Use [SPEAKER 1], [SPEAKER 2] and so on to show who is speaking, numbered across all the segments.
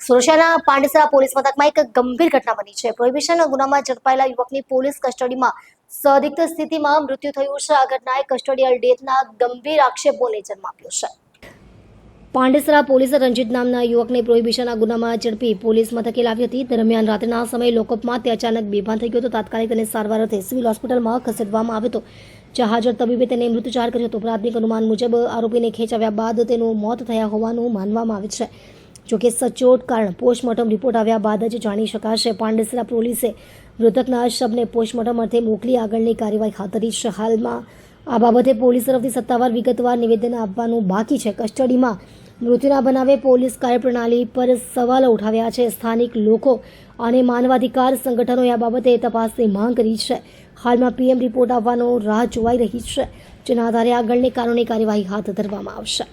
[SPEAKER 1] સુરતના પાંડેસરા પોલીસ મથકમાં એક ગંભીર ઘટના બની છે. પ્રોહિબિશન ગુનામાં ઝડપાયેલા યુવકની પોલીસ કસ્ટડીમાં સંદિગ્ધ સ્થિતિમાં મૃત્યુ થયું છે. આ ઘટનાએ કસ્ટડીયલ ડેથના ગંભીર આક્ષેપોને જન્મ આપ્યો છે. પાંડેસરા પોલીસે રંજીત નામના યુવકને પ્રોહિબિશનના ગુનામાં ઝડપી પોલીસ મથકે લાવી હતી. દરમિયાન રાત્રિના સમયે લોકઅપમાં તે અચાનક બેભાન થઈ ગયો હતો. તાત્કાલિક તેને સારવાર અર્થે સિવિલ હોસ્પિટલમાં ખસેડવામાં આવ્યો હતો. જ્યાં હાજર તબીબે તેને મૃત જાહેર કર્યો હતો. પ્રાથમિક અનુમાન મુજબ આરોપીને ખેંચાવ્યા બાદ તેનું મોત થયા હોવાનું માનવામાં આવે છે. જોકે સચોટ કારણ પોસ્ટમોર્ટમ રિપોર્ટ આવ્યા બાદ જ જાણી શકાશે. પાંડેસરા પોલીસે મૃતકના શબને પોસ્ટમોર્ટમ અર્થે મોકલી આગળની કાર્યવાહી હાથ ધરી છે. હાલમાં આ બાબતે પોલીસ તરફથી સત્તાવાર વિગતવાર નિવેદન આપવાનું બાકી છે. કસ્ટડીમાં મૃત્યુના બનાવે પોલીસ કાર્યપ્રણાલી પર સવાલો ઉઠાવ્યા છે. સ્થાનિક લોકો અને માનવાધિકાર સંગઠનોએ આ બાબતે તપાસની માંગ કરી છે. હાલમાં પીએમ રિપોર્ટ આવવાનો રાહ જોવાઈ રહી છે, જેના આધારે આગળની કાનૂની કાર્યવાહી હાથ ધરવામાં આવશે.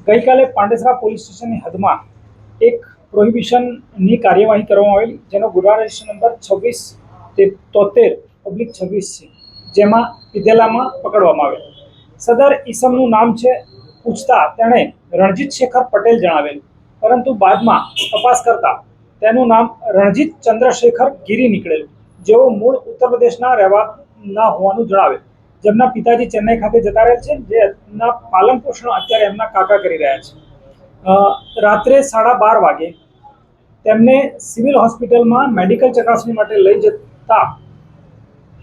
[SPEAKER 2] ગઈકાલે પાંડેસરા પોલીસ સ્ટેશનની હદમાં એક પ્રોહિબિશનની કાર્યવાહી કરવામાં આવેલી, જેનો ગુના રજિસ્ટર નંબર 2673/26 છે, જેમાં પીધેલામાં પકડવામાં આવેલ. સદર ઈસમનું નામ છે. પૂછતા તેણે રણજીત શેખર પટેલ જણાવેલું, પરંતુ બાદમાં તપાસ કરતા તેનું નામ રણજીત ચંદ્રશેખર ગીરી નીકળેલું, જેઓ મૂળ ઉત્તર પ્રદેશના રહેવાના હોવાનું જણાવેલ. જેમના પિતાજી ચેન્નઈ ખાતે જતા રહેલ છે, જેના પાલન પોષણ અત્યારે એમના કાકા કરી રહ્યા છે. રાત્રે 12:30 વાગે તેમને સિવિલ હોસ્પિટલમાં મેડિકલ ચકાસણી માટે લઈ જતા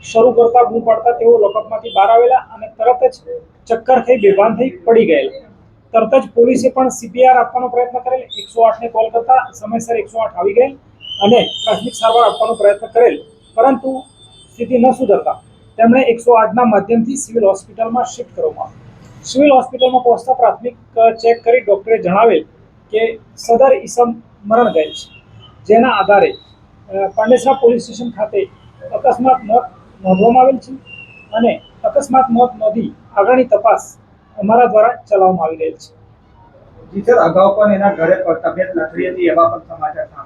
[SPEAKER 2] શરૂ કરતા બૂમ પાડતા તેઓ લોકઅપમાંથી બહાર આવેલા અને તરત જ ચક્કર થઈ બેભાન થઈ પડી ગયેલા. તરત જ પોલીસે પણ CPR આપવાનો પ્રયત્ન કરેલ. 108ને કોલ કરતા સમયસર 108 આવી ગયેલ અને પ્રાથમિક સારવાર આપવાનો પ્રયત્ન કરેલ, પરંતુ સ્થિતિ ન સુધરતા તેમણે 108ના માધ્યમથી સિવિલ હોસ્પિટલમાં શિફ્ટ કરવામાં આવ્યું. સિવિલ હોસ્પિટલમાં પહોંચતા પ્રાથમિક ચેક કરી ડૉક્ટરે જણાવેલ કે સદર ઈસમ મરણ ગયેલ છે. જેના આધારે પાંડેસરા પોલીસ સ્ટેશન ખાતે અકસ્માત મોત નોંધવામાં આવેલ છે અને અકસ્માત મોત નોંધી આગળની તપાસ અમારા દ્વારા ચલાવવામાં આવી રહેલ છે.
[SPEAKER 3] જી સર, અગાઉ પણ એના ઘરે તબિયત લથડી હતી, એવા પણ સમાચાર સામે